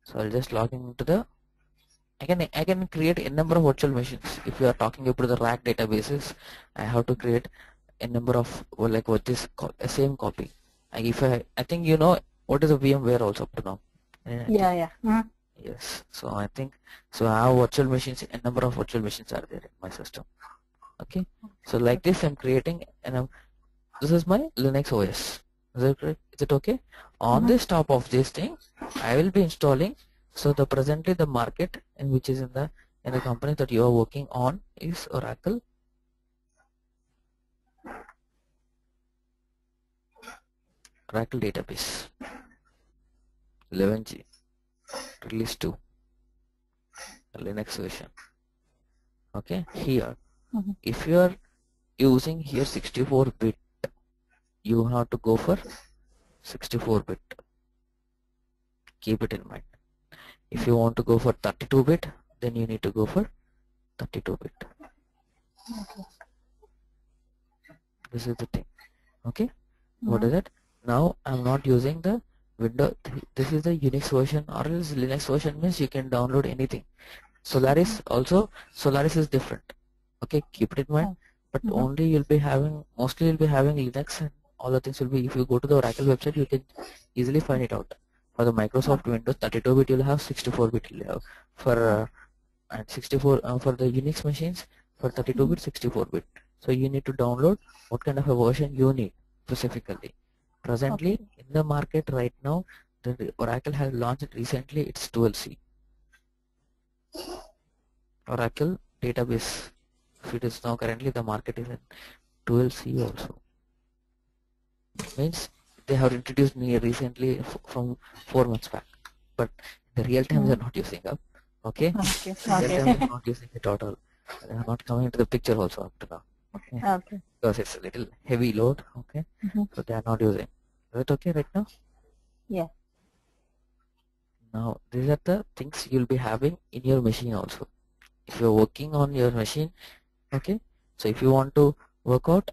So I'll just log into the. I can create a number of virtual machines. If you are talking about the RAC databases, I have to create a number of, well, like what this same copy. Like if I think you know what is a VMware also up to now. Yeah. Yes. So I think so. I have virtual machines. A number of virtual machines are there in my system. Okay. So like this, I'm creating, and this is my Linux OS. Is it correct? Is it okay? On this top of this thing, I will be installing. So the presently the market in which is in the company that you are working on is Oracle database 11G release 2 Linux version. Okay, here if you are using here 64-bit, you have to go for 64-bit. Keep it in mind. If you want to go for 32-bit, then you need to go for 32-bit. Okay. This is the thing. Okay. What is it? Now I'm not using the Windows. This is the Unix version, or else Linux version means you can download anything. Solaris also, Solaris is different. Okay, keep it in mind. But only you'll be having, mostly you'll be having Linux, and all the things will be, if you go to the Oracle website, you can easily find it out. For the Microsoft Windows 32-bit, you'll have 64-bit. You'll have for and 64 for the Unix machines, for 32-bit, 64-bit. So you need to download what kind of a version you need specifically. Presently in the market right now, the Oracle has launched recently. It's 12C. Oracle database. If it is now currently the market is in 12C also. Means they have introduced me recently from 4 months back, but the real time they are not using up. Okay. Real time they are not using it at all. They are not coming into the picture also up to now. Okay. Because it's a little heavy load. Okay. So they are not using. Is it okay right now? Yeah. Now these are the things you'll be having in your machine also. If you're working on your machine, okay. So if you want to work out,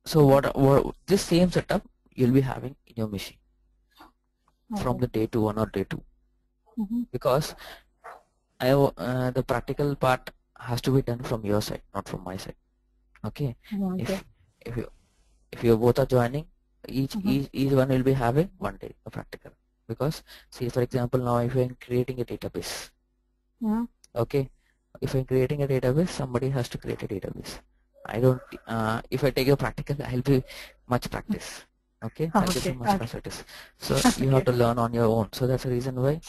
so what this same setup you'll be having in your machine from the day 1 or day 2, because the practical part has to be done from your side, not from my side. Okay. If you both are joining, each one will be having 1 day of practical. Because see, for example, now if I'm creating a database, okay, if I'm creating a database, somebody has to create a database. I don't. If I take a practical, I'll be much practice. Okay, I'll get much practice. So you have to learn on your own. So that's the reason why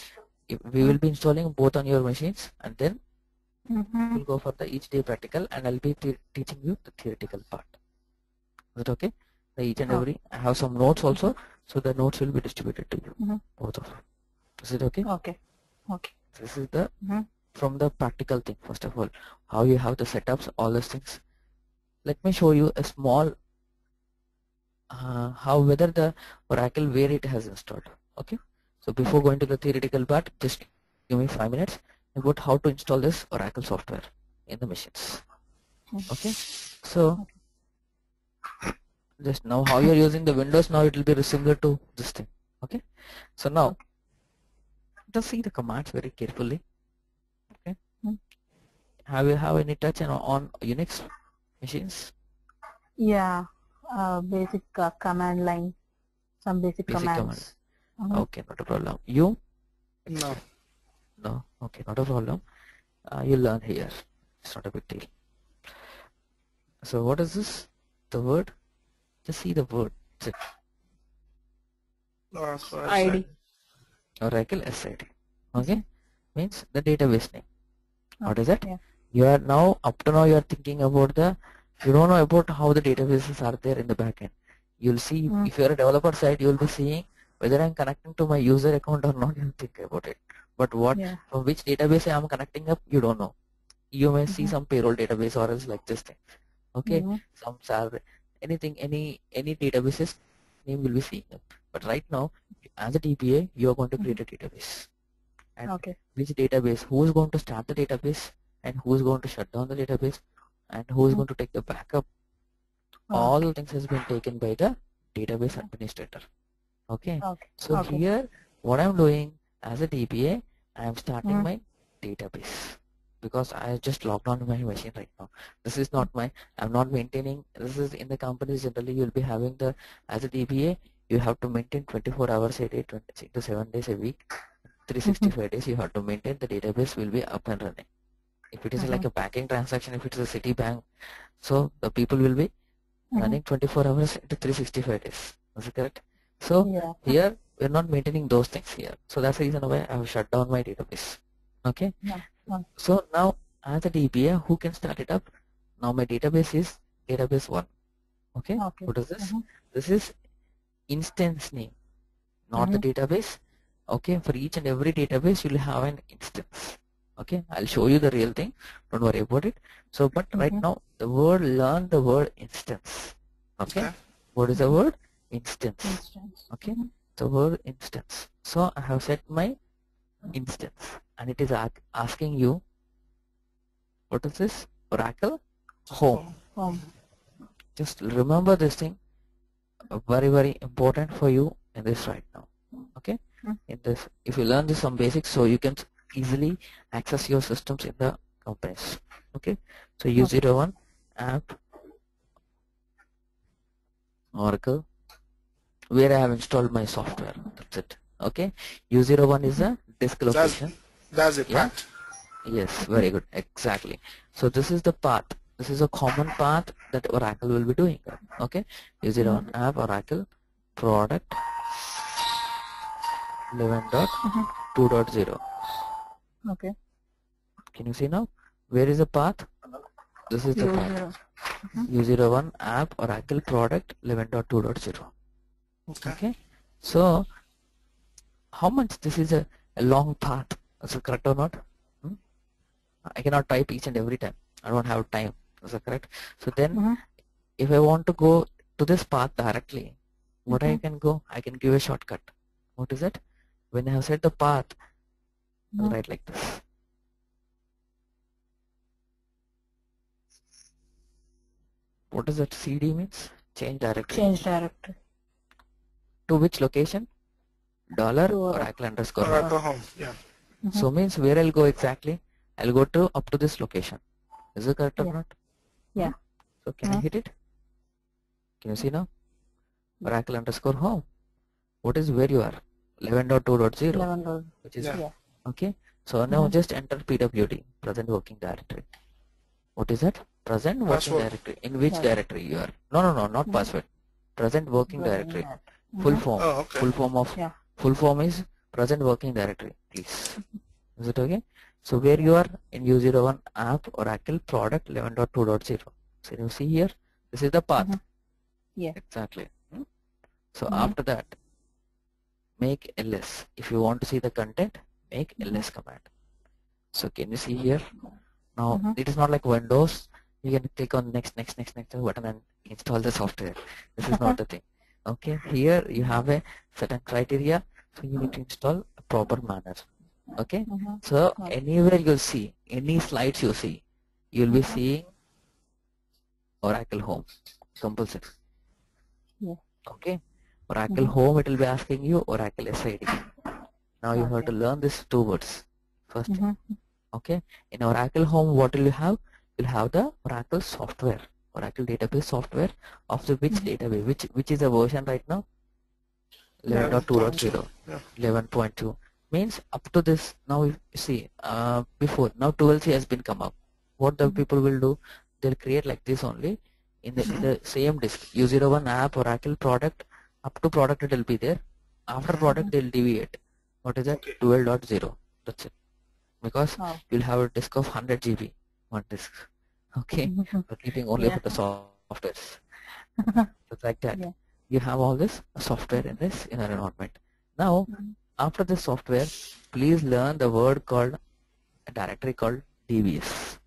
we will be installing both on your machines, and then we'll go for the each day practical, and I'll be teaching you the theoretical part. Is it okay? The each and every, I have some notes also, so the notes will be distributed to you, both of them. Is it okay? Okay. This is the from the practical thing. First of all, how you have the setups, all those things. Let me show you a small how whether the Oracle where it has installed. Okay. So before going to the theoretical part, just give me 5 minutes about how to install this Oracle software in the machines. Okay. So just now how you're using the Windows, now it will be similar to this thing. Okay. So now just see the commands very carefully. Okay. Have you have any touch on Unix machines? Yeah. Basic command line. Some basic commands. Okay, not a problem. You? No. No. Okay, not a problem. You learn here. It's not a big deal. So what is this? The word? Just see the word. ID. Oracle SID. Okay, means the database name. What is it? Yeah. You are now, up to now you are thinking about the, you don't know about how the databases are there in the backend. You'll see, if you are a developer side, you'll be seeing whether I'm connecting to my user account or not, you'll think about it. But what, from which database I am connecting up, you don't know. You may see some payroll database or else like this thing. Okay, some salary, anything, any databases name will be seeing up. But right now, as a DBA, you are going to create a database. And which database, who is going to start the database, and who is going to shut down the database, and who is going to take the backup. All the things has been taken by the database administrator. Okay. So here, what I'm doing as a DBA, I am starting my database because I just logged on my machine right now. This is not my, I'm not maintaining, this is in the companies generally you'll be having the, as a DBA, you have to maintain 24 hours a day, 26 to 7 days a week, 365 days you have to maintain, the database will be up and running. If it is like a banking transaction, if it is a Citibank, so the people will be running 24 hours into 365 days. Is it correct? So here we're not maintaining those things here. So that's the reason why I have shut down my database. Okay. So now as a DBA, who can start it up? Now my database is database 1. Okay. What is this? This is instance name, not the database. Okay. For each and every database, you'll have an instance. Okay. I'll show you the real thing. Don't worry about it. So, but right now the word, learn the word instance. Okay. What is the word? Instance. Okay. The word instance. So I have set my instance and it is asking you, what is this? Oracle home. Just remember this thing, very important for you in this right now. Okay. In this, if you learn this some basics, so you can easily access your systems in the companies. Okay. So U01 app Oracle, where I have installed my software. That's it. Okay. U01 is a disk location. That's it. Yeah. Yes, very good. Exactly. So this is the path. This is a common path that Oracle will be doing. Okay. U01 app Oracle product 11.2.0. Okay. Can you see now? Where is the path? This is the path. U01 app Oracle product 11.2.0. Okay. So how much this is a long path? Is it correct or not? I cannot type each and every time. I don't have time. Is that correct? So then if I want to go to this path directly, what I can go? I can give a shortcut. What is it? When I have set the path, I'll write like this. What does that CD means? Change directory. Change directory. To which location? $Oracle underscore home. Yeah. So means where I'll go exactly? I'll go to up to this location. Is it correct or not? Yeah. So can I hit it? Can you see now? Oracle underscore home. What is where you are? 11.2.0. Which is okay. So now just enter PWD, present working directory. What is that? Present working directory. In which directory you are? No, not password. Present working directory. Full form. Full form of full form is present working directory. Please. Is it okay? So where you are in U01 app Oracle product 11.2.0. So you see here, this is the path. Yeah. Exactly. So after that, make ls. If you want to see the content, make ls command. So can you see here? Now it is not like Windows. You can click on next button and install the software. This is not the thing. Okay. Here you have a certain criteria. So you need to install a proper manner. Okay. So anywhere you'll see, any slides you see, you'll be seeing Oracle home compulsory. Okay. Oracle home, it will be asking you Oracle SID. Now you have to learn these two words first. Okay. In Oracle home, what will you have? You'll have the Oracle software, Oracle database software of the which database, which is the version right now? 11.2.0, 11.2. Means up to this. Now you see, before now 12C has been come up. What the people will do? They'll create like this only in the same disk. U01 app Oracle product, up to product it will be there. After product they'll deviate. What is that? 12.0. That's it. Because you'll have a disk of 100 GB, one disk. Okay, for keeping only for the softwares. It's like that. You have all this software in this inner environment. Now, after this software, please learn the word called a directory called DBS.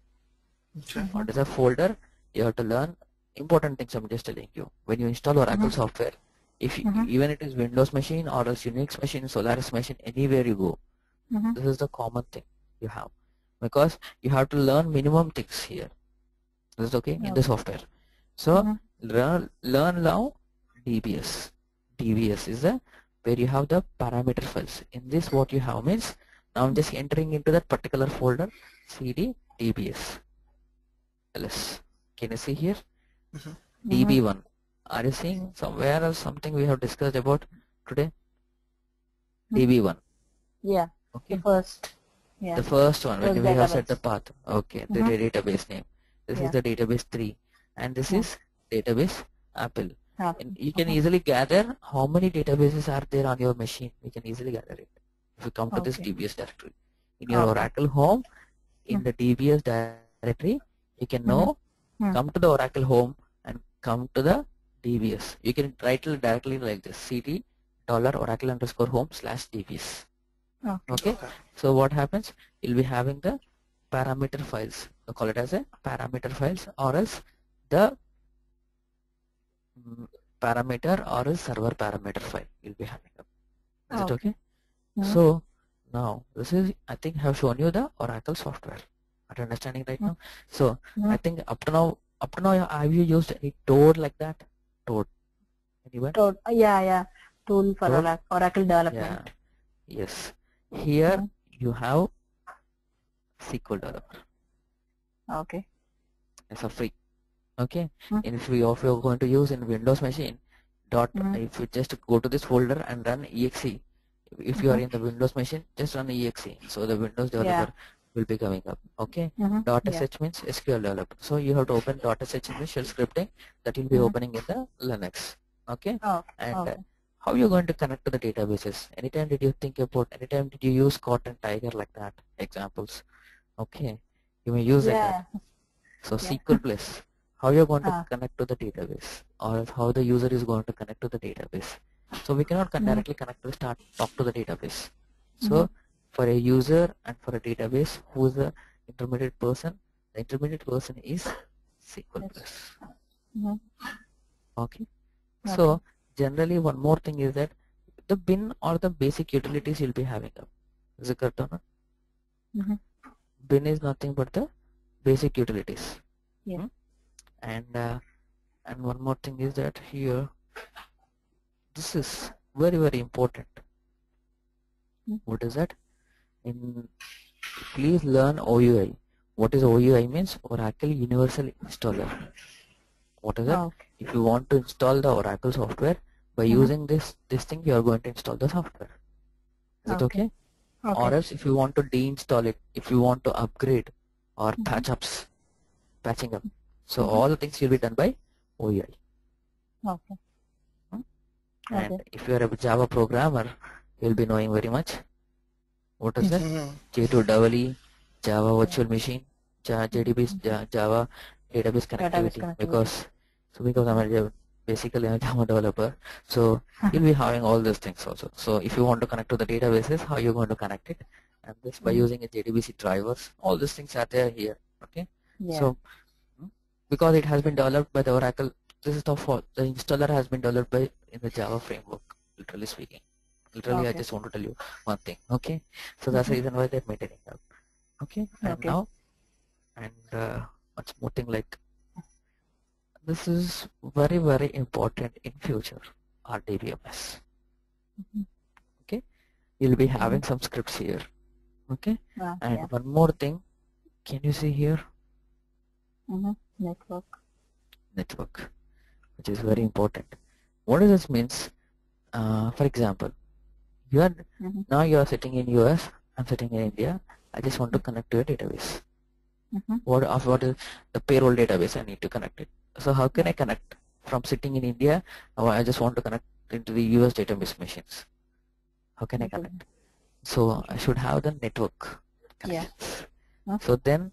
What is a folder? You have to learn important things. I'm just telling you. When you install Oracle software, if you, even it is Windows machine or else Unix machine, Solaris machine, anywhere you go, this is the common thing you have, because you have to learn minimum things here. This is okay in the software. So learn now DBS. DBS is the where you have the parameter files. In this, what you have means Now I'm just entering into that particular folder cd dbs ls. Can you see here? db1. Are you seeing somewhere else something we have discussed about today? db1. Yeah. Okay. The first. Yeah. The first one when First we have set database. the path. Okay. The database name. This is the database 3 and this is database Apple. And you can easily gather how many databases are there on your machine. You can easily gather it if you come to this DBS directory. In your Oracle home, in the DBS directory, you can know, come to the Oracle home and come to the DBS. You can write it directly like this, cd $oracle_home/dbs. Okay. So what happens? You'll be having the parameter files. We call it as a parameter files or else the parameter or a server parameter file you'll be having up. Is it okay? So now this is, I think I have shown you the Oracle software. Are you understanding right now? So I think up to now have you used any Toad like that? Toad. Anyone? Toad. Yeah. Tool for Oracle development. Yeah. Yes. Here you have SQL developer. Okay. It's a free. Okay. And if you're going to use in Windows machine, if you just go to this folder and run exe. If you are in the Windows machine, just run exe. So the Windows developer will be coming up. Okay. .sh means SQL developer. So you have to open .sh in the shell scripting that will be opening in the Linux. Okay. And how you're going to connect to the databases? Anytime did you think about? Anytime did you use Cotton Tiger like that? Examples. Okay. You may use like that. So SQL plus. How you're going to connect to the database, or how the user is going to connect to the database. So we cannot directly connect to talk to the database. So for a user and for a database, who is the intermediate person? The intermediate person is SQL plus. Okay. So generally one more thing is that the bin or the basic utilities you'll be having up. Is it correct or not? Bin is nothing but the basic utilities. And one more thing is that here, this is very important. What is that? Please learn OUI. What is OUI means? Oracle Universal Installer. What is that? If you want to install the Oracle software, by using this thing, you are going to install the software. Is it okay? Or else if you want to deinstall it, if you want to upgrade or patching up. So all the things will be done by OUI. And if you are a Java programmer, you will be knowing very much. What is that? J2EE, Java Virtual Machine, JDB, Java Database Connectivity. Because I'm basically a Java developer, so you'll be having all these things also. So if you want to connect to the databases, how you're going to connect it, and this by using a JDBC drivers, all these things are there here. Okay. So because it has been developed by the Oracle, this is the installer has been developed by in the Java framework, literally speaking. Literally, I just want to tell you one thing. Okay. So that's the reason why they're maintaining up. Okay. And now, and much more thing like, this is very important in future, RDBMS. Okay. You'll be having some scripts here. Okay. And one more thing, can you see here? Network, which is very important. What does this means? For example, you are now you are sitting in US, I'm sitting in India. I just want to connect to a database. What is the payroll database? I need to connect it. So how can I connect from sitting in India? I just want to connect into the US database machines. How can I connect? So I should have the network connections. So then,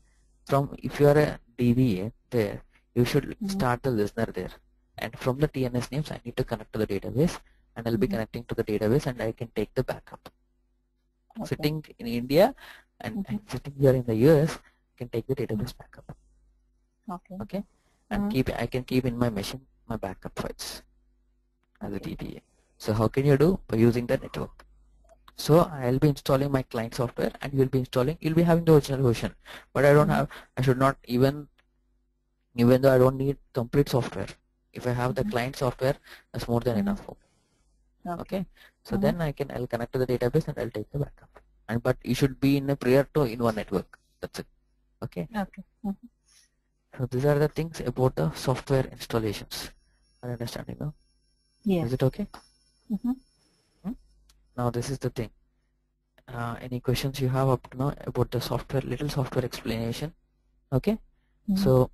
if you are a DBA there, you should start the listener there, and from the TNS names I need to connect to the database, and I'll be connecting to the database, and I can take the backup. Sitting in India and sitting here in the US, I can take the database backup. Okay. And I can keep in my machine my backup files as a DBA. So how can you do? By using the network. So I'll be installing my client software, and you'll be having the original version, but I don't have, I should not even though I don't need complete software. If I have the client software, that's more than enough for me. Okay. So then I'll connect to the database and I'll take the backup. and but you should be in a prior to in one network. That's it. Okay. Okay. So these are the things about the software installations. Are you understanding now? Yes. Is it okay? Hmm. Now this is the thing. Any questions you have up to now about the software, little software explanation? Okay. So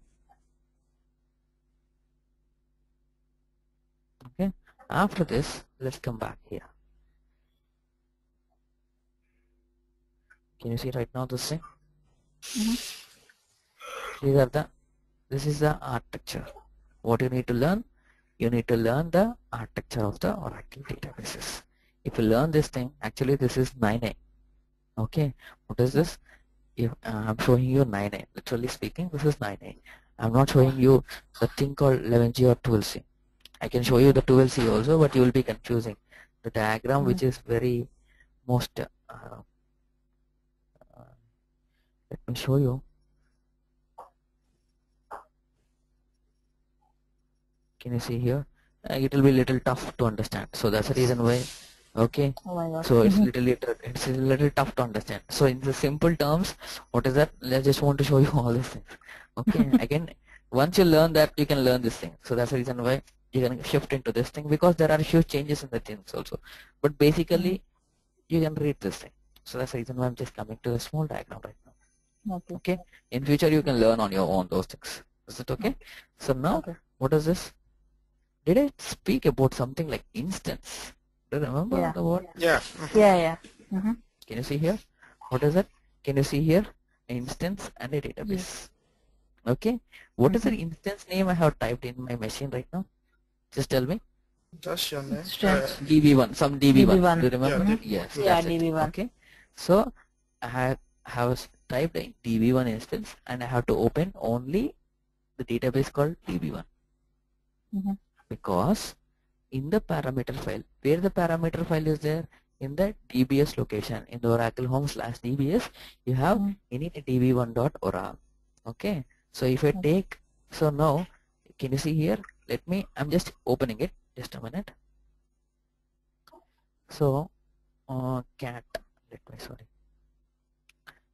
okay, after this let's come back here. Can you see right now this thing? This is the architecture. What you need to learn? You need to learn the architecture of the Oracle databases. If you learn this thing, actually this is 9A. Okay, what is this? If I'm showing you 9A, literally speaking, this is 9A. I'm not showing you the thing called 11G or 12C. I can show you the 12C also, but you will be confusing. The diagram which is very most let me show you. Can you see here? It will be little tough to understand. So that's the reason why. Okay. Oh my God. So it's a little tough to understand. So in the simple terms, what is that? I just want to show you all these things. Okay. Again, once you learn that, you can learn this thing. So that's the reason why you can shift into this thing, because there are huge changes in the things also. But basically, you can read this thing. So that's the reason why I'm just coming to a small diagram right now. Okay. Okay. In future, you can learn on your own those things. Is it okay? So now, what is this? Did I speak about something like instance? Do you remember the word? Yeah. Yeah. Can you see here? What is it? Can you see here? Instance and a database. Okay. What is the instance name I have typed in my machine right now? Just tell me. That's your name. DB1. Some DB1. Do you remember? Yeah, Yes. Yeah, That's it. DB1. Okay. So I have typed a DB1 instance, and I have to open only the database called DB1. Because in the parameter file, where the parameter file is there, in the DBS location, in the Oracle home/DBS, you have init db1.oracle. Okay. So if I take, so now, can you see here? I'm just opening it. Just a minute. So, cat. Sorry.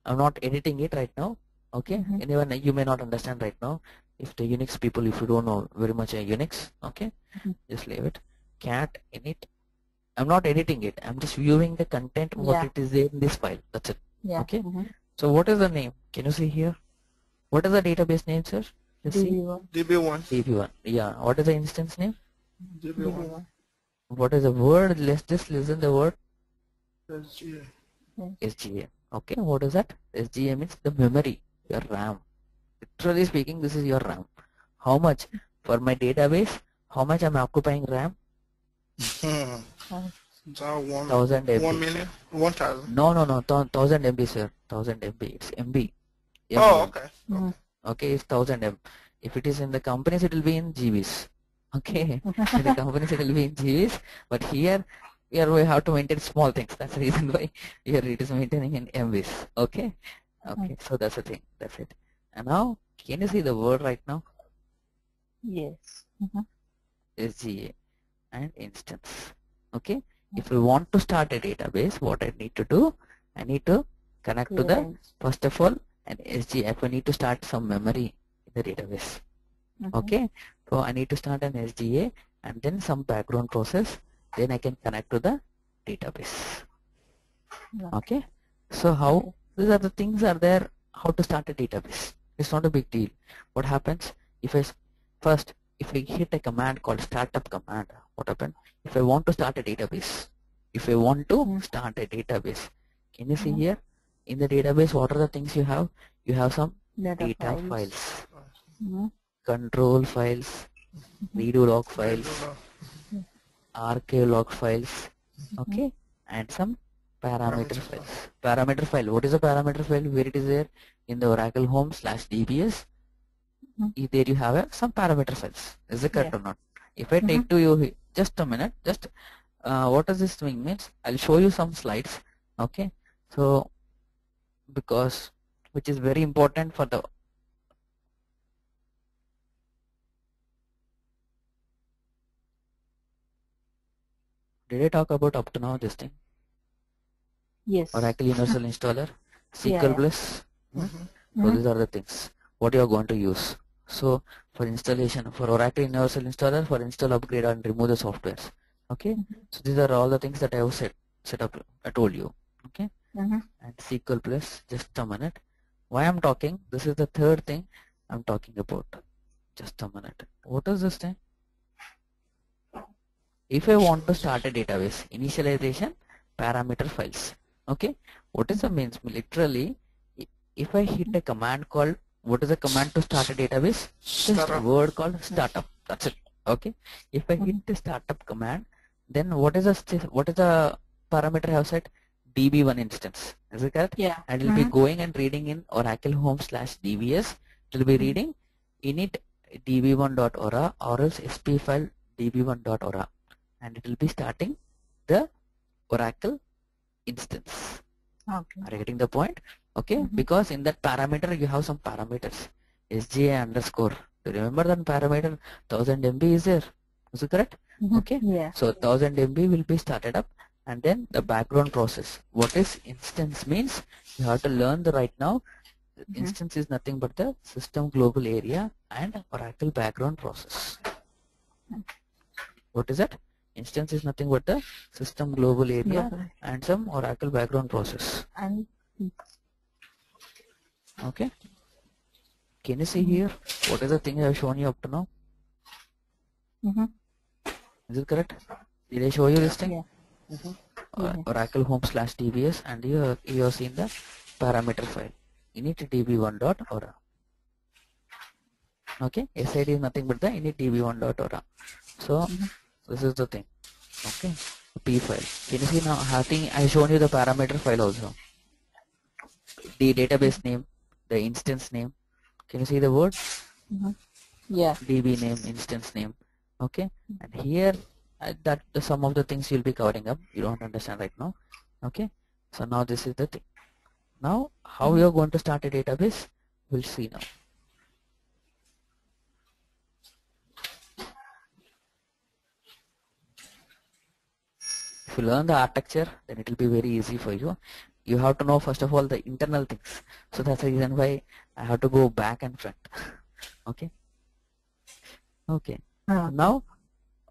I'm not editing it right now. Okay. Anyone, you may not understand right now. If the Unix people, if you don't know very much Unix, okay, just leave it. Cat init. I'm not editing it. I'm just viewing the content, what it is there in this file. That's it. Yeah. Okay. So what is the name? Can you see here? What is the database name, sir? Let's see. DB1. DB1. Yeah. What is the instance name? DB1. What is the word? Let's just listen the word. SGA. SGA. Okay. What is that? SGA means the memory, your RAM. Literally speaking, this is your RAM. How much? For my database, how much I'm occupying RAM? 1000 MB. 1 million? 1,000? No. 1000 MB, sir. 1000 MB. It's MB. Oh, okay. Okay, it's 1000 MB. If it is in the companies, it will be in GBs. Okay. In the companies, it will be in GBs. But here we have to maintain small things. That's the reason why here it is maintaining in MBs. Okay. Okay. So that's the thing. That's it. And now, can you see the word right now? Yes. SGA and instance. Okay. If we want to start a database, what I need to do, I need to connect to the, first of all, an SGA. If I need to start some memory in the database. Okay. So I need to start an SGA and then some background process. Then I can connect to the database. Okay. So how, these are the things are there, how to start a database. It's not a big deal. What happens if I hit a command called startup command, what happens? If I want to start a database, can you see here in the database what are the things you have? You have some data files, control files, redo log files, archive log files, okay, and some parameter files. Parameter file. What is a parameter file? Where it is there? In the Oracle home/DBS. There you have some parameter files. Is it correct or not? If I take to you, just a minute, just what does this thing means? I'll show you some slides. Okay. So because which is very important for the did I talk about up to now this thing? Yes. Oracle Universal Installer, Yeah, SQL yeah. Plus. So these are the things what you are going to use. So for installation, for Oracle Universal Installer, for install, upgrade and remove the softwares. Okay. So these are all the things that I have set up. I told you. Okay. And SQL Plus. Just a minute. Why I'm talking? This is the third thing I'm talking about. Just a minute. What is this thing? If I want to start a database, initialization, parameter files. Okay. What is the means? Literally, if I hit a command called, what is the command to start a database? Just a word called startup. That's it. Okay. If I hit the startup command, then what is the parameter I have set? DB1 instance. Is it correct? Yeah. And it will be going and reading in Oracle home/DBS. It will be reading init db1.ora or else sp file db1.ora, and it will be starting the Oracle instance. Okay. Are you getting the point? Okay, because in that parameter you have some parameters. SGA underscore. Do you remember that parameter? 1000 MB is there. Is it correct? Okay. Yeah. So 1000 MB will be started up, and then the background process. What is instance means? You have to learn the right now. Instance is nothing but the system global area and Oracle background process. What is that? Instance is nothing but the system global area and some Oracle background process. And okay. Can you see here? What is the thing I have shown you up to now? Is it correct? Did I show you this thing? Yeah. Oracle home/dbs, and you have seen the parameter file init db1.ora. Okay, SID is nothing but the init db1.ora. So this is the thing. Okay, P file. Can you see now? I think I shown you the parameter file also. The database name, the instance name. Can you see the word? Yeah. DB name, instance name. Okay, and here that the some of the things you'll be covering up. You don't understand right now. Okay, so now this is the thing. Now how we are going to start a database? We'll see now. If you learn the architecture, then it will be very easy for you. You have to know first of all the internal things. So that's the reason why I have to go back and front. Okay. Okay. Now,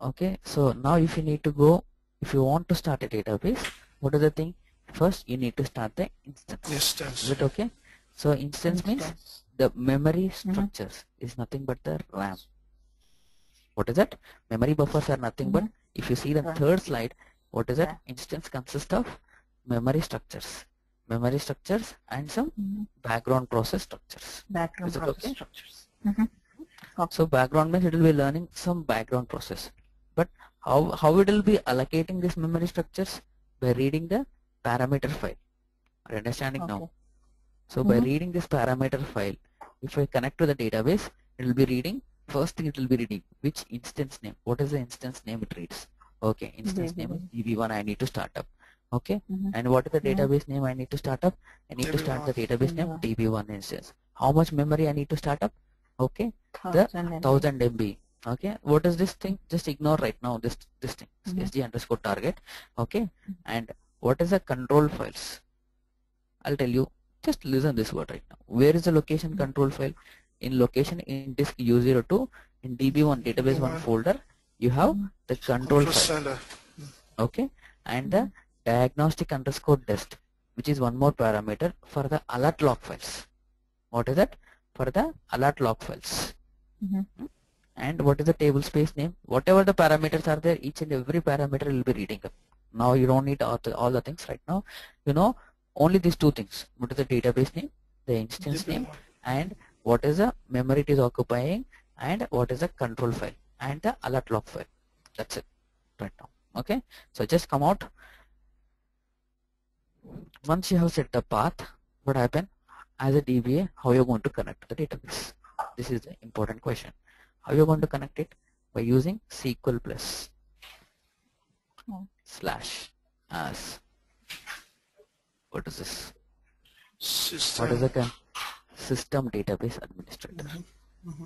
okay. So now if you need to go, if you want to start a database, what is the thing? First, you need to start the instance. Is it okay? So instance means the memory structures is nothing but the RAM. What is that? Memory buffers are nothing but, if you see the third slide, what is that? Instance consists of memory structures and some background process structures. Is it okay? So background means it will be learning some background process. But how it will be allocating these memory structures? By reading the parameter file. Are you understanding now? So by reading this parameter file, if I connect to the database, it will be reading, first thing it will be reading which instance name. What is the instance name it reads? Okay, instance name is DB1 I need to start up. Okay, and what is the database name I need to start up? I need to start the database name DB1 instance. How much memory I need to start up? Okay, the 1000 MB. Okay, what is this thing? Just ignore right now this thing, sg_target. Okay, and what is the control files? I'll tell you. Just listen this word right now. Where is the location control file? In location in disk U02 in DB1 database 1 folder, you have the control file. Okay, and the diagnostic_dest, which is one more parameter for the alert log files. What is that? For the alert log files. And what is the table space name? Whatever the parameters are there, each and every parameter will be reading up. Now you don't need all the things right now. You know only these two things. What is the database name, the instance name, and what is the memory it is occupying, and what is the control file and the alert log file. That's it right now. Okay, so just come out. Once you have set the path, what happen as a DBA, how you're going to connect to the database? This is the important question. How you're going to connect it? By using SQL plus slash as, what is this? What is the system database administrator?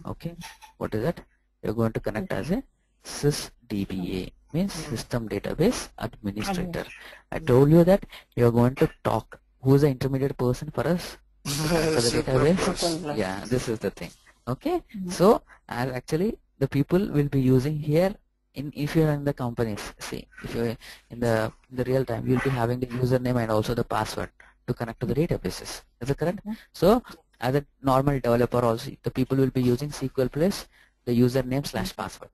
Okay, what is that? You're going to connect as a sysdba. means system database administrator. I told you that you are going to talk. Who is the intermediate person for us? For the database? Yeah, this is the thing. Okay, so as actually the people will be using here if you are in the companies. See, if you are in the real time, you will be having the username and also the password to connect to the databases. Is it correct? So as a normal developer also, the people will be using SQL plus the username / password.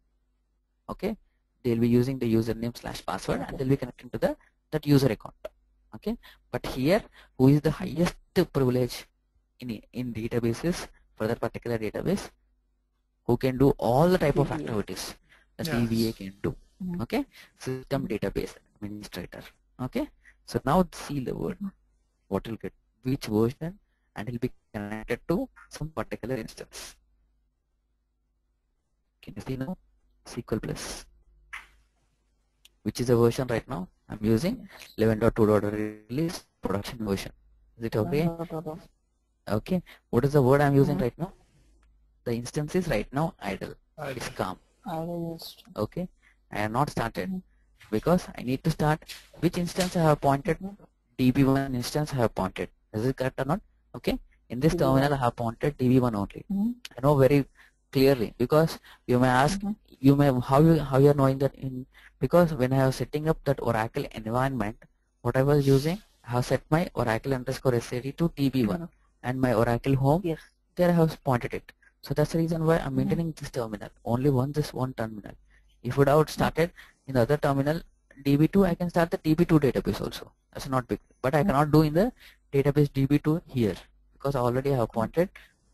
Okay, they'll be using the username / password and they'll be connecting to that user account. Okay, but here who is the highest privilege in databases for that particular database, who can do all the type of activities that DBA can do. Okay, system database administrator. Okay, so now see the word, what will get, which version, and will be connected to some particular instance. Can you see now? SQL plus, which is the version right now I'm using, 11.2. release production version. Is it okay? Okay, what is the word I'm using right now? The instance is right now idle. It's calm. Okay, I have not started because I need to start. Which instance I have pointed? DB1 instance I have pointed. Is it correct or not? Okay, in this terminal I have pointed DB1 only. I know very clearly, because you may ask, you may how you are knowing that because when I was setting up that Oracle environment, what I was using, I have set my Oracle_SAD to DB1 and my Oracle home. There I have pointed it. So that's the reason why I'm maintaining this terminal, only this one terminal. If it would started in the other terminal DB2, I can start the DB2 database also. That's not big, but I cannot do in the database DB2 here because I already have pointed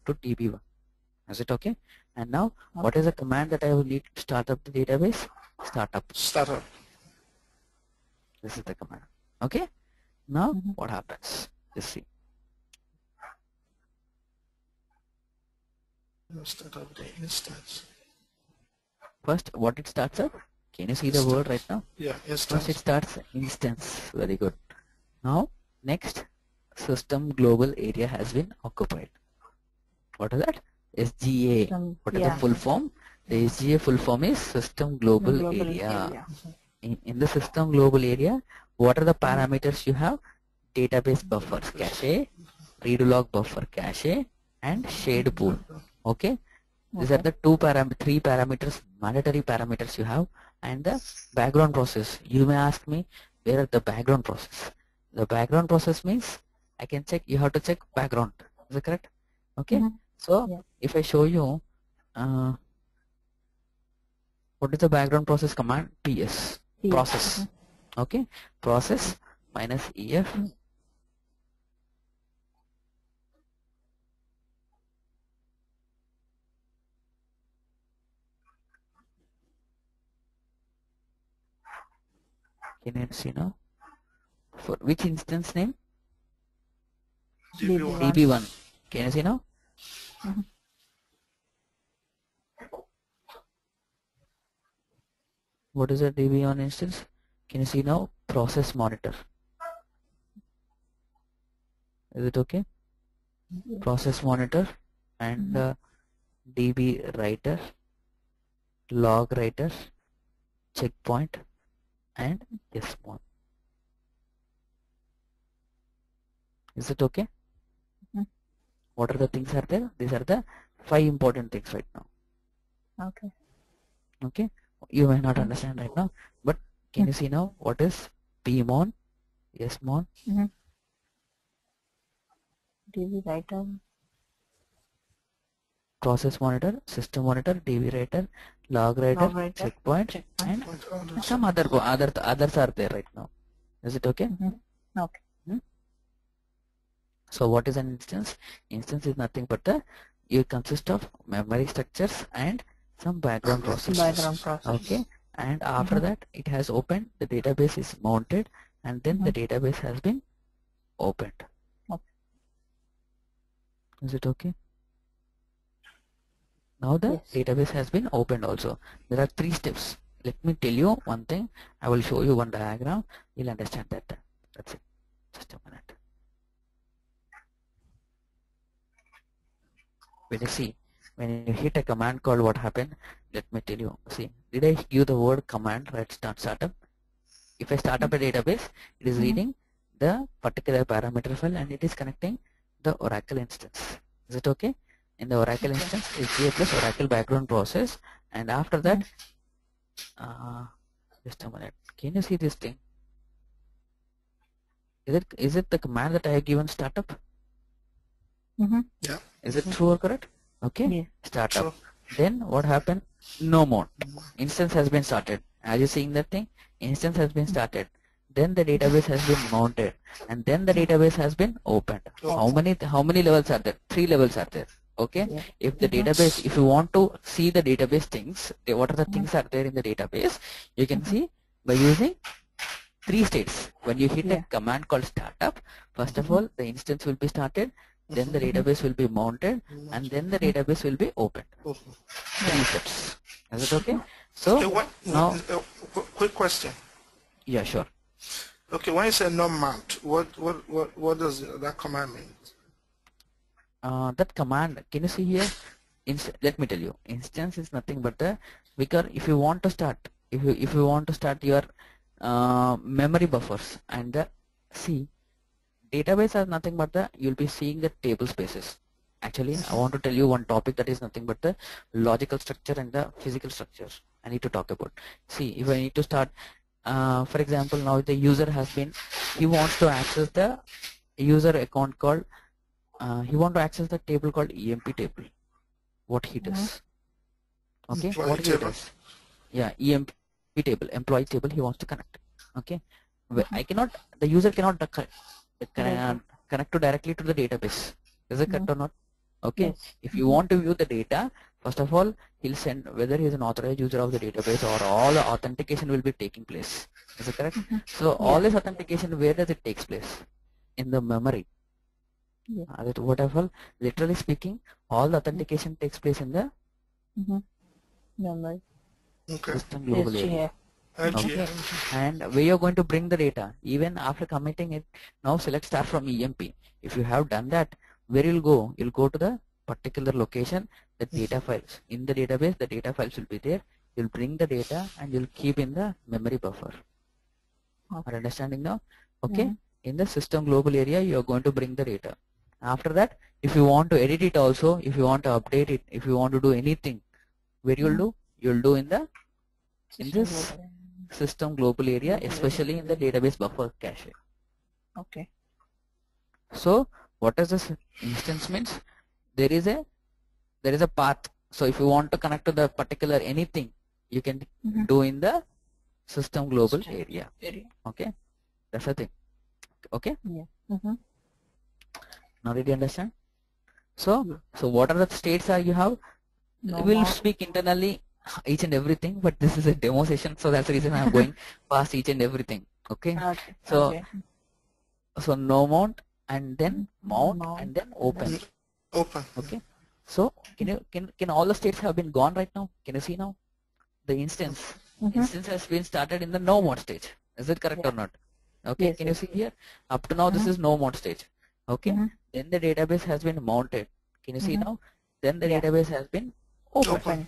to DB1. Is it okay? And now what is the command that I will need to start up the database? Startup. This is the command. Okay. Now what happens? Let's see. Start up the instance. First, what it starts up? Can you see the word right now? Yeah, instance. First it starts instance. Very good. Now next, system global area has been occupied. What is that? SGA. What is the full form? The SGA full form is system global area. In the system global area, what are the parameters you have? Database buffers cache, read log buffer cache, and shared pool. Okay, these are the three parameters, mandatory parameters you have. And the background process, you may ask me, where are the background process? The background process means I can check, you have to check background. Is it correct? Okay, so if I show you what is the background process command? PS process. Okay, process minus EF can you see now? For which instance name? DB1. Can you see now? What is a DB1 instance? Can you see now? Process monitor. Is it okay? Process monitor and DB writer, log writer, checkpoint, and SMON. Is it okay? What are the things are there? These are the 5 important things right now. Okay. Okay. You may not understand right now, but can you see now what is PMON, SMON? DB writer, process monitor, system monitor, DB writer, log writer, checkpoint, and some others are there right now. Is it okay? Okay. So what is an instance? Instance is nothing but it consists of memory structures and some background processes. Okay, and after that it has opened, the database is mounted, and then the database has been opened. Is it okay? Now the database has been opened also. There are 3 steps. Let me tell you one thing. I will show you one diagram. You'll understand that. That's it. Just a minute. When you see, when you hit a command call, what happened? let me tell you. See, did I give the word command right? Startup. If I start up a database, it is reading the particular parameter file and it is connecting the Oracle instance. Is it okay? In the Oracle instance, SGA plus Oracle background process, and after that, just a minute. Can you see this thing? Is it the command that I have given startup? Yeah. Is it true or correct? Okay. Yeah. Startup. True. Then what happened? No more. Instance has been started. Are you seeing that thing? Instance has been started. Then the database has been mounted, and then the database has been opened. How many levels are there? 3 levels are there. Okay. Yeah. If the database, if you want to see the database things, what are the things are there in the database? You can see by using 3 states. When you hit a command called startup, first of all, the instance will be started, then the database will be mounted, and then the database will be opened. 3 steps. Is it okay? So Okay, now, quick question. yeah, sure. Okay, when you say not mount, what does that command mean? That command, can you see here? Let me tell you, instance is nothing but the, because if you want to start, if you want to start your memory buffers, and the database has nothing but the, you'll be seeing the table spaces. Actually, I want to tell you one topic that is nothing but the logical structure and the physical structure I need to talk about. See, if I need to start, for example, now the user has been, he wants to access the user account called, he want to access the table called EMP table. What he does? Okay, Employee what he table. does? Yeah, EMP table, employee table. He wants to connect. Okay, I cannot. The user cannot connect to directly to the database. Is it correct or not? Okay. Yes. If you want to view the data, first of all, he'll send whether he is an authorized user of the database or all the authentication will be taking place. Is it correct? So all this authentication, where does it takes place? In the memory. Yeah. Whatever, literally speaking, all the authentication takes place in the Memory. Okay. system global area. Okay. And where you're going to bring the data, even after committing it, now select start from EMP. If you have done that, where you'll go? You'll go to the particular location, the data files. In the database, the data files will be there. You'll bring the data and you'll keep in the memory buffer. Are you understanding now? Okay. In the system global area, you're going to bring the data. After that, if you want to edit it also, if you want to update it, if you want to do anything, where you'll do? You'll do in the this system global area, especially in the database buffer cache. Okay. So what does this instance means? There is a path. So if you want to connect to the particular anything, you can do in the system global area. Okay, that's the thing. Okay. Yeah. Now did you understand? So what are the states you have? We'll speak internally each and everything, but this is a demo session, so that's the reason I'm going past each and everything. Okay. So so no mount and then mount and then open. Okay. So can all the states have been gone right now? Can you see now? The instance has been started in the no mode stage. Is it correct or not? Okay. Yes, can you see here? Up to now this is no mode stage. Okay. Then the database has been mounted. Can you see now? Then the database has been opened.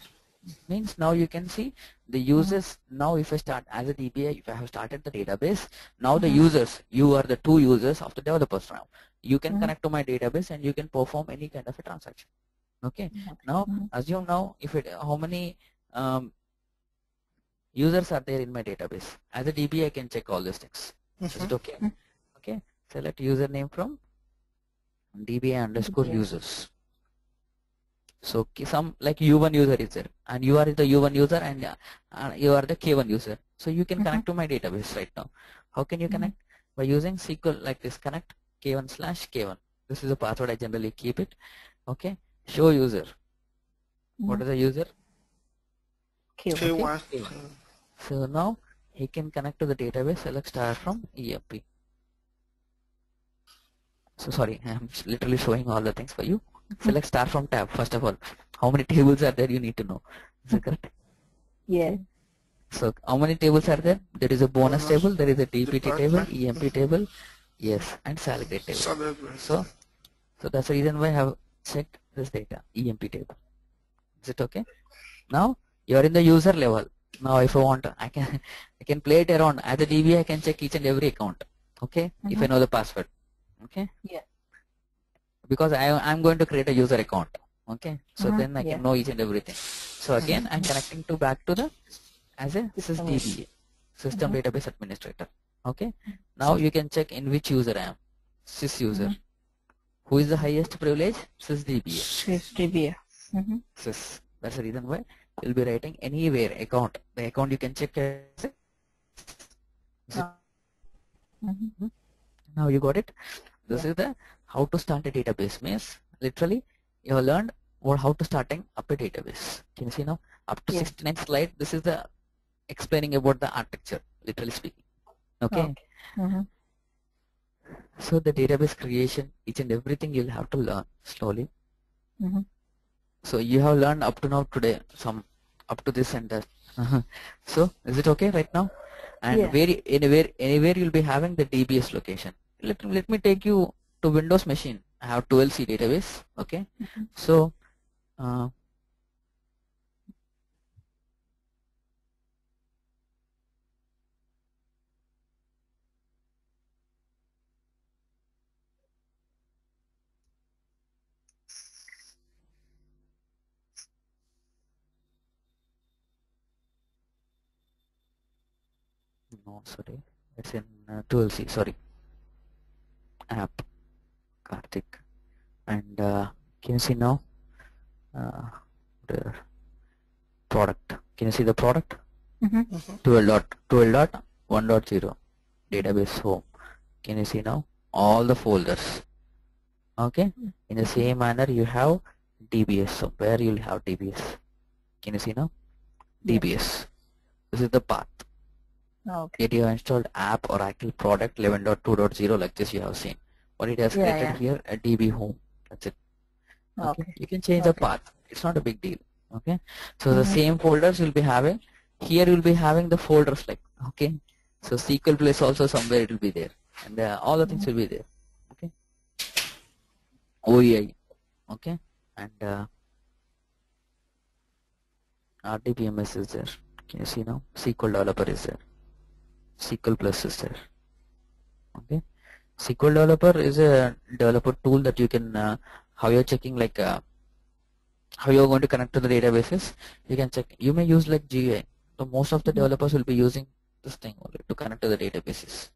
Means now you can see the users. Now if I start as a DBA, if I have started the database, now the users, you are the 2 users of the developers now. You can connect to my database and you can perform any kind of a transaction. Okay. Now assume now if it, how many users are there in my database. As a DBA I can check all these things. Is it okay? Okay. Select username from DBA underscore users. So some like U1 user is there, and you are the U1 user, and you are the K1 user. So you can connect to my database right now. How can you connect? By using SQL like this, connect K1/K1. This is the password I generally keep it. Okay. Show user. What is the user? K1. So now he can connect to the database. Select start from EMP. So sorry, I'm literally showing all the things for you. Select start from tab. First of all, how many tables are there? You need to know. Is it correct? Yeah. So how many tables are there? There is a bonus table. There is a DPT table, EMP table, yes, and salary table. So that's the reason why I have checked this data, EMP table. Is it okay? Now You are in the user level. Now if I want, I can play it around. As a DBA, I can check each and every account. Okay, if I know the password. Okay. Yeah. Because I'm going to create a user account. Okay, so then I can know each and everything. So again, I'm connecting to back to the as a SysDBA, System Database Administrator. Okay, now you can check in which user I am. Sys user. Who is the highest privilege? SysDBA. SysDBA. Sys. That's the reason why you'll be writing anywhere account. The account you can check as a Now you got it. This is the how to start a database. Means literally you have learned how to starting up a database. Can you see now? Up to 69 slide. This is the explaining about the architecture, literally speaking. Okay. So the database creation, each and everything you'll have to learn slowly. So you have learned up to now today some up to this and that. So is it okay right now? And anywhere you'll be having the DBS location. Let me take you to Windows machine. I have 12C database. Okay. So no, sorry, it's in 12C. Sorry, app Karthik, and can you see now? The product. Can you see the product? 12.1.0 database home. Can you see now all the folders? Okay. In the same manner you have DBS. So where you'll have DBS? Can you see now? DBS. This is the path. Okay. Yet you have installed app Oracle product 11.2.0 like this you have seen. What it has created here a DB home. That's it. Okay. You can change the path. It's not a big deal. Okay. So the same folders you'll be having. Here you'll be having the folders like okay. So SQL place also somewhere it will be there, and all the things will be there. Okay. OEI. Okay. And RDBMS is there. Can you see now? SQL developer is there. SQL plus is there. Okay. SQL developer is a developer tool that you can how you're checking like how you're going to connect to the databases. You can check. You may use like GUI. So most of the developers will be using this thing only to connect to the databases.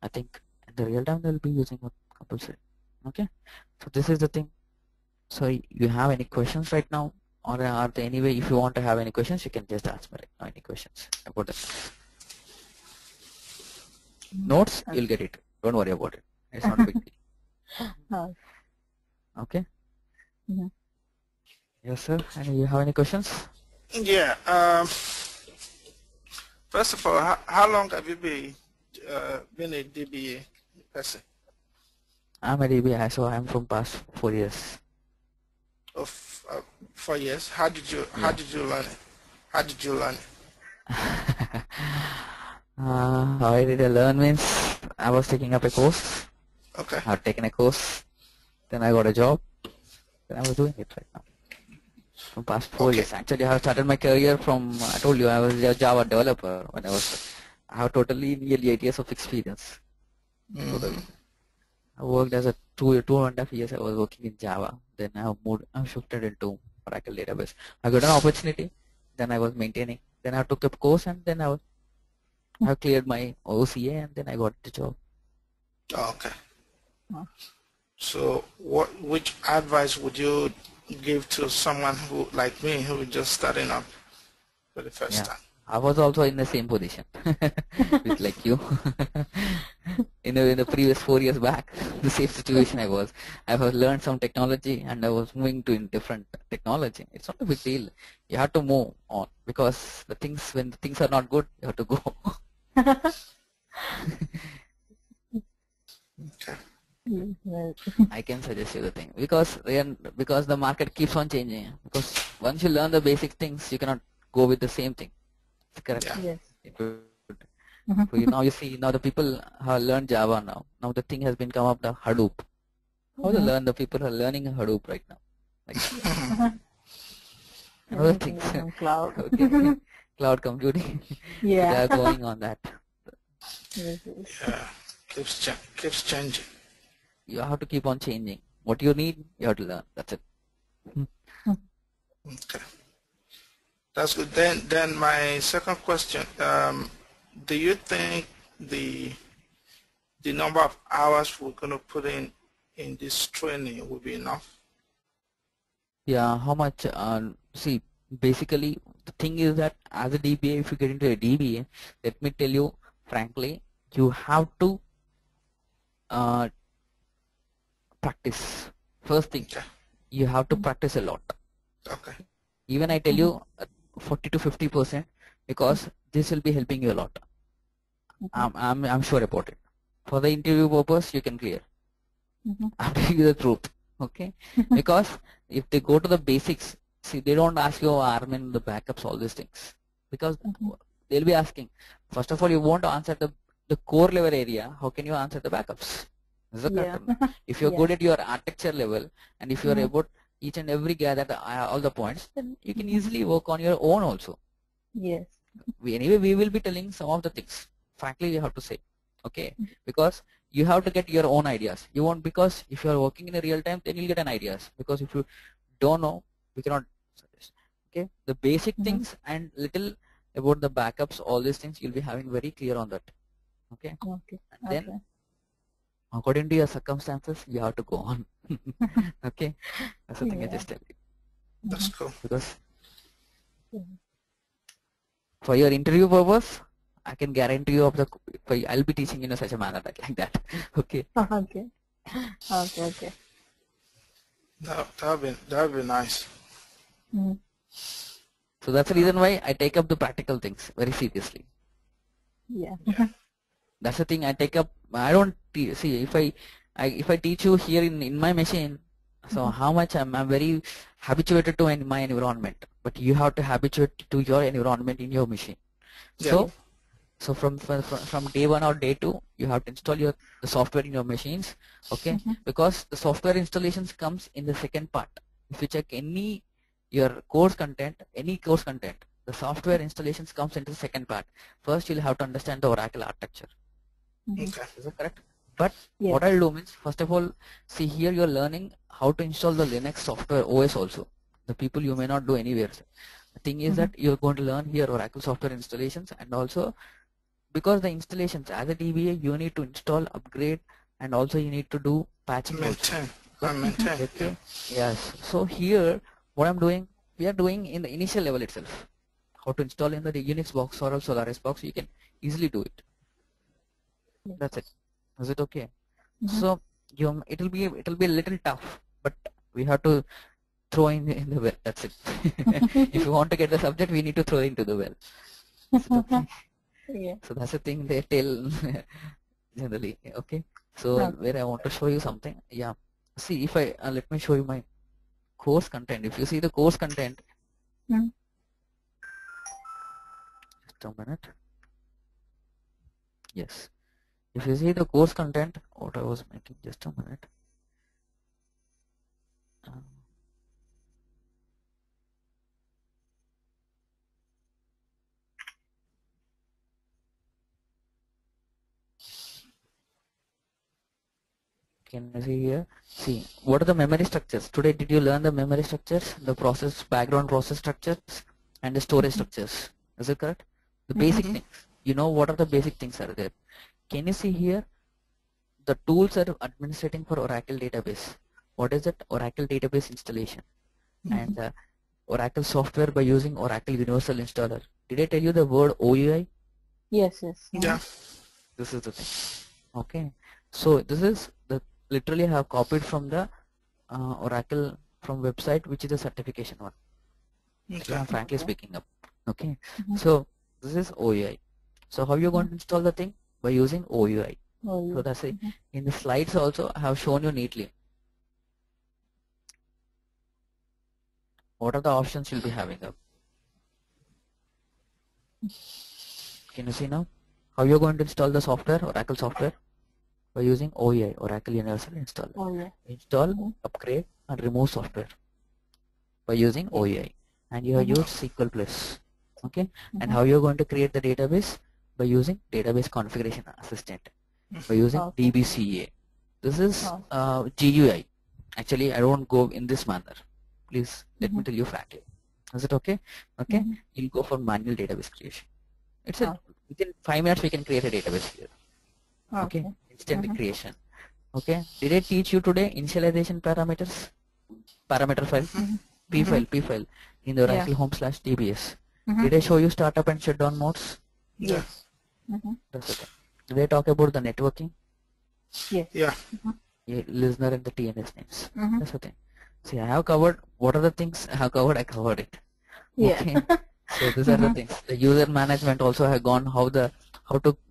I think in the real time they'll be using what compulsory. Okay. So this is the thing. So you have any questions right now, or are there any way if you want to have any questions you can just ask me right now any questions about it. Notes you'll get it. Don't worry about it. It's not a big deal. Okay. Yes, sir. And you have any questions? Yeah. First of all, how long have you been a DBA person? I'm a DBA, so I'm from past 4 years. Of 4 years. How did you learn it? How did you learn it? How I did I learn means I was taking up a course. Okay. I've taken a course, then I got a job, then I was doing it right now. From past 4 years. Actually, I have started my career from, I told you, I was a Java developer when I have totally nearly 8 years of experience. Totally. I worked as a 2.5 years I was working in Java. Then I shifted into Oracle database. I got an opportunity, then I was maintaining. Then I took a course and then I cleared my OCA and then I got the job. Okay. So which advice would you give to someone who like me who is just starting up for the first time? I was also in the same position with like you. in the previous 4 years back, the same situation I was. I have learned some technology and I was moving to different technology. It's not a big deal. You have to move on because when the things are not good, you have to go. Okay. I can suggest you the thing because the market keeps on changing. Because once you learn the basic things, you cannot go with the same thing. Correct. Yeah. Yes. So now you see now the people have learned Java now. Now the thing has been come up the Hadoop. How to learn? The people are learning Hadoop right now. Like, another Everything things. is on cloud. Okay, cloud computing. So they Yeah. are going on that. Yes, yes. Yeah, keeps changing. You have to keep on changing. What you need, you have to learn. That's it. Okay, that's good. Then my second question: do you think the number of hours we're going to put in this training will be enough? Yeah, how much? See, basically, the thing is that as a DBA, if you get into a DBA, let me tell you frankly, you have to practice. First thing, Okay. you have to practice a lot. Okay. Even I tell you 40 to 50% because this will be helping you a lot. I'm sure about it. For the interview purpose, you can clear. I'm telling you the truth. Okay, because if they go to the basics, see, they don't ask you admin, the backups, all these things, because they'll be asking. First of all, you won't answer the core level area. How can you answer the backups? Is that Yeah. correct? If you're good at your architecture level, and if you're about each and every gather all the points, then you can easily work on your own also. Yes. Anyway, we will be telling some of the things. Frankly, you have to say, okay, because you have to get your own ideas. You won't, because if you are working in a real time, then you'll get an ideas. Because if you don't know, we cannot suggest. Okay, the basic things and little about the backups, all these things you'll be having very clear on that. Okay, Okay. and then according to your circumstances, you have to go on. Okay, that's the thing I just tell you. That's cool. Because for your interview purpose, I can guarantee you of the. I'll be teaching in such a manner like that. Okay. Okay. Okay. Okay. That'd be nice. So that's the reason why I take up the practical things very seriously. Yeah. That's the thing I take up. I don't see if I teach you here in my machine. So how much I'm very habituated to in my environment, but you have to habituate to your environment in your machine. Yeah. So from day one or day two, you have to install the software in your machines. Okay, because the software installations comes in the second part. If you check your course content, any course content, the software installations comes into the second part. First, you'll have to understand the Oracle architecture. Okay. Is that correct? But what I'll do means, first of all, see here you're learning how to install the Linux software OS also. The people you may not do anywhere. The thing is that you're going to learn here Oracle software installations, and also because the installations as a DBA you need to install, upgrade, and also you need to do patching. Maintain. Okay. Yes. So here what I'm doing, we are doing in the initial level itself. How to install in the Unix box or Solaris box, you can easily do it. That's it. Is it okay? So it'll be a little tough, but we have to throw in the well. That's it. If you want to get the subject, we need to throw into the well. Okay? Yeah. So that's the thing they tell generally. Okay. So where I want to show you something. Yeah. See, if I let me show you my course content. If you see the course content, just a minute. Yes. If you see the course content, what I was making, just a minute. Can you see here? See, what are the memory structures? Today, did you learn the memory structures, the background process structures, and the storage structures? Is it correct? The basic things. You know what are the basic things are there? Can you see here? The tools are administrating for Oracle database. What is it? Oracle database installation. And Oracle software by using Oracle Universal Installer. Did I tell you the word OUI? Yes. Yeah. This is the thing. Okay. So this is the literally I have copied from the Oracle from website, which is the certification one. Okay. I'm frankly speaking up. Okay. So this is OUI. So how you going to install the thing? By using OUI. So that's it. In the slides also I have shown you neatly. What are the options you'll be having up? Can you see now? How you're going to install the software, Oracle software? By using OUI, Oracle Universal Installer. Install, upgrade, and remove software by using OUI. and you have used SQL Plus. Okay, and how you're going to create the database? By using database configuration assistant, by using DBCA. This is GUI. Actually, I don't go in this manner. Please let me tell you frankly. Is it okay? Okay, you'll go for manual database creation. It's within 5 minutes we can create a database here. Okay, instant creation. Okay, did I teach you today initialization parameters? Parameter file, p file in the Oracle home/dbs. Did I show you startup and shutdown modes? Yes. That's okay. Did I talk about the networking? Yes. Yeah. Listener and the TNS names. That's the thing. See, I have covered what are the things I have covered. I covered it. Okay. So these are the things. The user management also have gone how to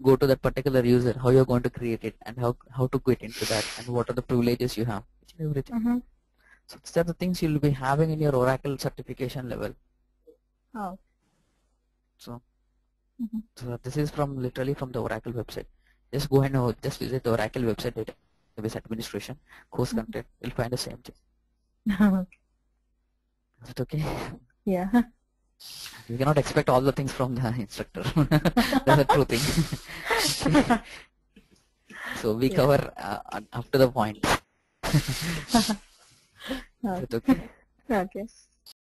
go to that particular user, how you're going to create it, and how to get into that, and what are the privileges you have. Everything. So these are the things you'll be having in your Oracle certification level. So, so this is from literally from the Oracle website. Just go and just visit the Oracle website, database administration, course content. You'll find the same thing. Is it okay? Yeah. You cannot expect all the things from the instructor. That's a true thing. So we cover up to the point. Is it okay? Okay.